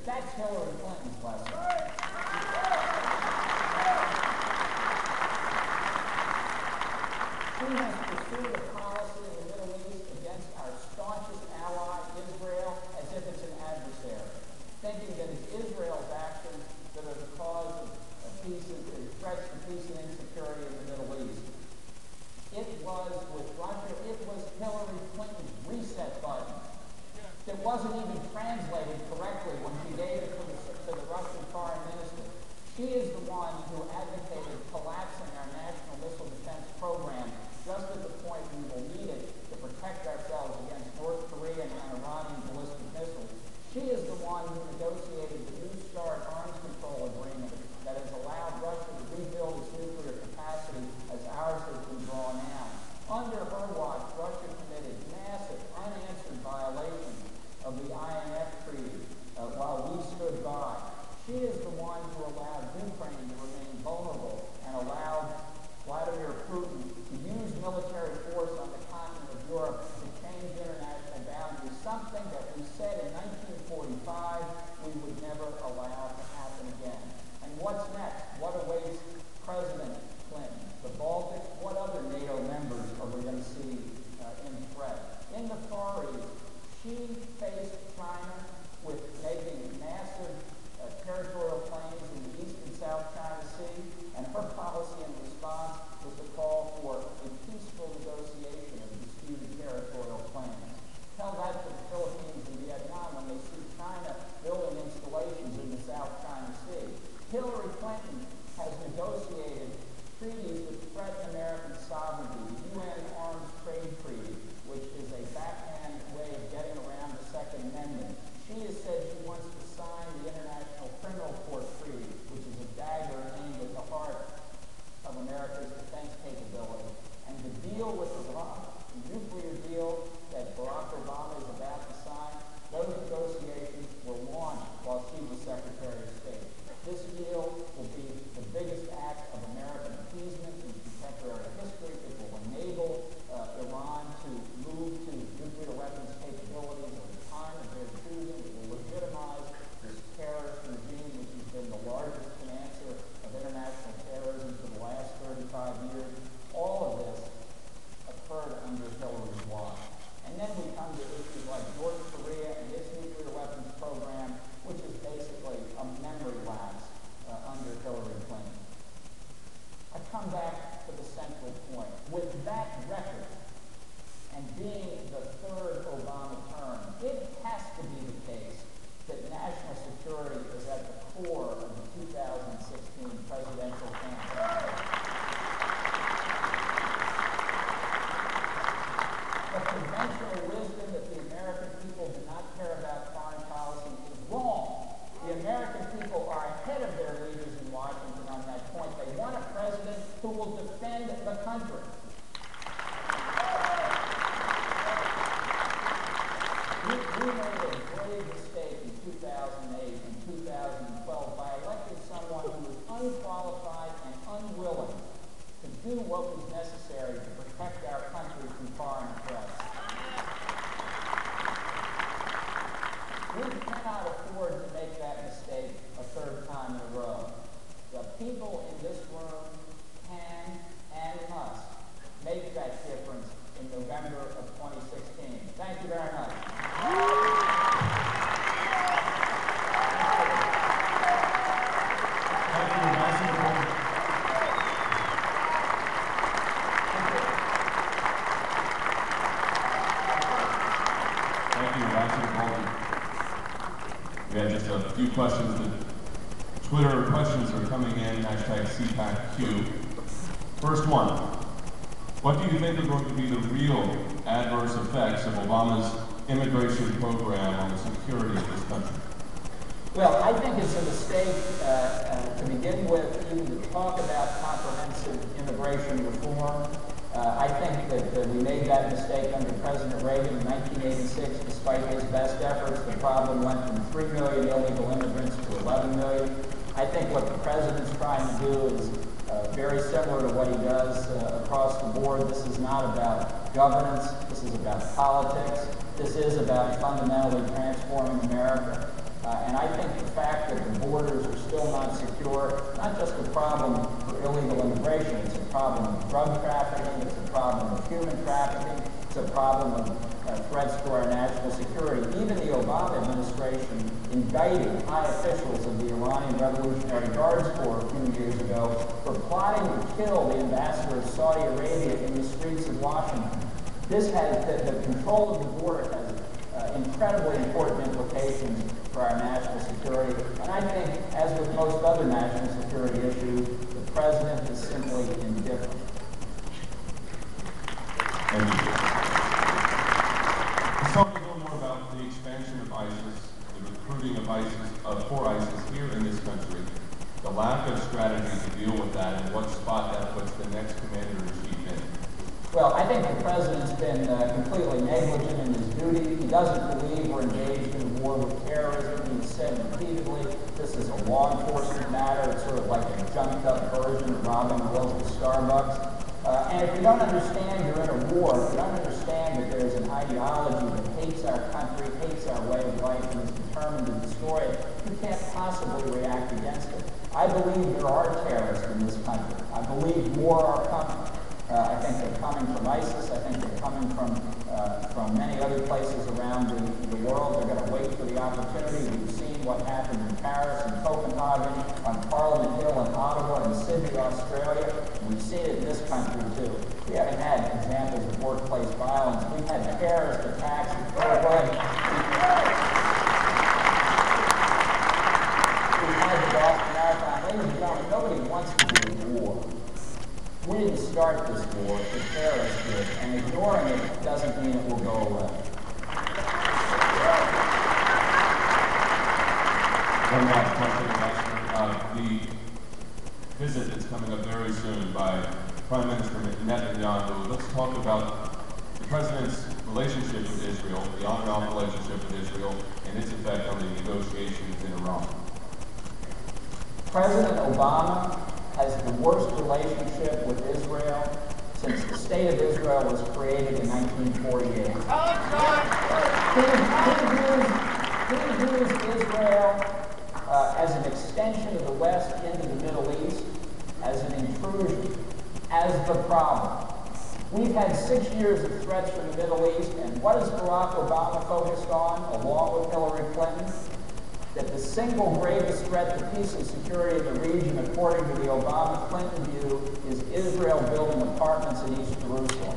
That's Hillary Clinton's lesson. She has pursued a policy in the Middle East against our staunchest ally, Israel, as if it's an adversary, thinking that it's Israel's actions that are the cause of peace and threats to peace and insecurity in the Middle East. It was, with Russia, it was Hillary Clinton's reset button that wasn't even translated correctly when she gave it to the Russian foreign minister. She is the one who advocated collapsing our national missile defense program just at the point we will need it to protect ourselves against North Korean and Iranian ballistic missiles. She is the one who negotiated the New START arms control agreement that has allowed Russia to rebuild its nuclear capacity as ours has been drawn out. Under her watch, Russia committed massive, unanswered violations of the INF Treaty while we stood by. She is the one who allowed Ukraine to remain vulnerable and allowed Vladimir Putin to use military force on the continent of Europe to change international boundaries, something that we said in 1945 we would never allow to happen again. And what's next? What awaits President Clinton? The Baltics? What other NATO members are we going to see in threat? In the Far East, she faced China with making massive territorial claims in the East and South China Sea, and her policy in response was to call for a peaceful negotiation of disputed territorial claims. Tell that to the Philippines and Vietnam when they see China building installations in the South China Sea. Hillary Clinton has negotiated treaties that threaten American sovereignty, the UN Arms Trade Treaty, which is a backhand way of getting around the Second Amendment. She has said she wants to sign the International Criminal Court Treaty, which is a dagger aimed at the heart of America's defense capability. And the deal with Iran, the nuclear deal that Barack Obama is about to sign, those negotiations were launched while she was Secretary of State. This deal will be the biggest act of American appeasement in contemporary history. It will enable Iran to move to nuclear weapons capabilities at a time of their choosing. It will legitimize this terrorist regime, which has been the largest financer of international terrorism for the last 35 years. All of this occurred under Hillary's watch. And then we come to issues like North Korea and its nuclear weapons program, which is basically a memory lapse under Hillary Clinton. I come back to the central point. With that record, and being the third Obama term, it has to be the case that national security is at the core of the 2016 presidential campaign. The conventional wisdom that the American people do not care about foreign policy is wrong. The American people are ahead of their leaders in Washington on that point. They want a president who will defend the country. We made a grave mistake in 2008 and 2012 by electing someone who was unqualified and unwilling to do what was necessary to protect our country from foreign threats. We cannot afford to make that mistake a third time in a row. The people in this room can and must make that difference in November of 2016. Thank you very much. We have just a few questions. The Twitter questions are coming in, #CPACQ. First one, what do you think are going to be the real adverse effects of Obama's immigration program on the security of this country? Well, I think it's a mistake to begin with even to talk about comprehensive immigration reform. I think that we made that mistake under President Reagan in 1986. Despite his best efforts, the problem went from 3 million illegal immigrants to 11 million. I think what the president's trying to do is very similar to what he does across the board. This is not about governance. This is about politics. This is about fundamentally transforming America. And I think the fact that the borders are still not secure, not just a problem for illegal immigration, it's a problem of drug trafficking, it's a problem of human trafficking, it's a problem of threats to our national security. Even the Obama administration indicted high officials of the Iranian Revolutionary Guards Corps a few years ago for plotting to kill the ambassador of Saudi Arabia in the streets of Washington. This has, the control of the border has incredibly important implications for our national security. And I think, as with most other national security issues, the president is simply indifferent. Thank you. Let's talk a little more about the expansion of ISIS, the recruiting of ISIS, for ISIS here in this country, the lack of strategy to deal with that, and what spot that puts the next commander-in-chief in. Well, I think the president's been completely negligent in his duty. He doesn't believe we're engaged in a war with terrorism. He's said repeatedly this is a law enforcement matter. It's sort of like a junked-up version of robbing a local Starbucks. And if you don't understand you're in a war, if you don't understand that there's an ideology that hates our country, hates our way of life, and is determined to destroy it, you can't possibly react against it. I believe there are terrorists in this country. I believe more are coming. I think they're coming from ISIS. I think they're coming from many other places around the world. They're going to wait for the opportunity. We've seen what happened in Paris and Copenhagen, on Parliament Hill in Ottawa, and Sydney, Australia. We've seen it in this country, too. We haven't had examples of workplace violence. We've had terrorist attacks. We've had the Boston Marathon. Ladies and gentlemen, nobody wants to be in war. We didn't start this war, the terrorists did, and ignoring it doesn't mean it will go away. One last question, the visit that's coming up very soon by Prime Minister Netanyahu. Let's talk about the president's relationship with Israel, the on-and-off relationship with Israel, and its effect on the negotiations in Iran. President Obama has the worst relationship with Israel since the State of Israel was created in 1948. He views Israel as an extension of the West into the Middle East, as an intrusion, as the problem. We've had 6 years of threats from the Middle East, and what has Barack Obama focused on, along with Hillary Clinton? That the single gravest threat to peace and security in the region, according to the Obama-Clinton view, is Israel building apartments in East Jerusalem.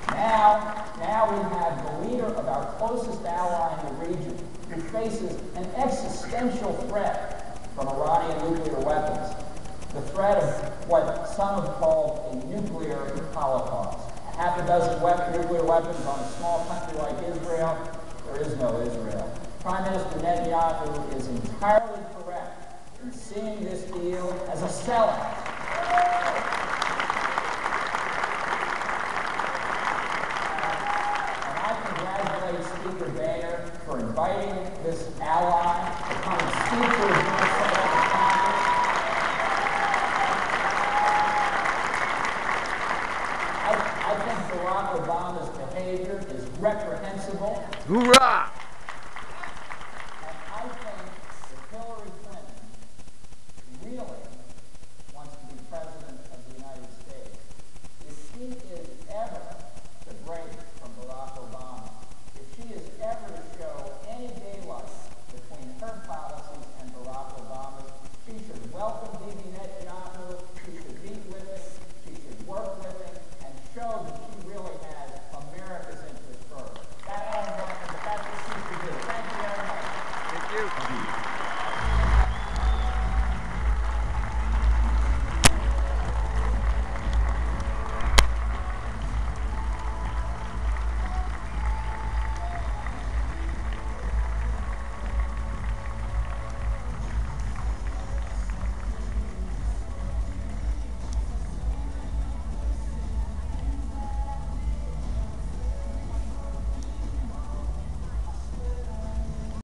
Now we have the leader of our closest ally in the region who faces an existential threat from Iranian nuclear weapons. The threat of what some have called a nuclear holocaust. Half a dozen nuclear weapons on a small country like Israel. There is no Israel. Prime Minister Netanyahu is entirely correct in seeing this deal as a sellout. And I congratulate Speaker Boehner for inviting this ally to come and speak to his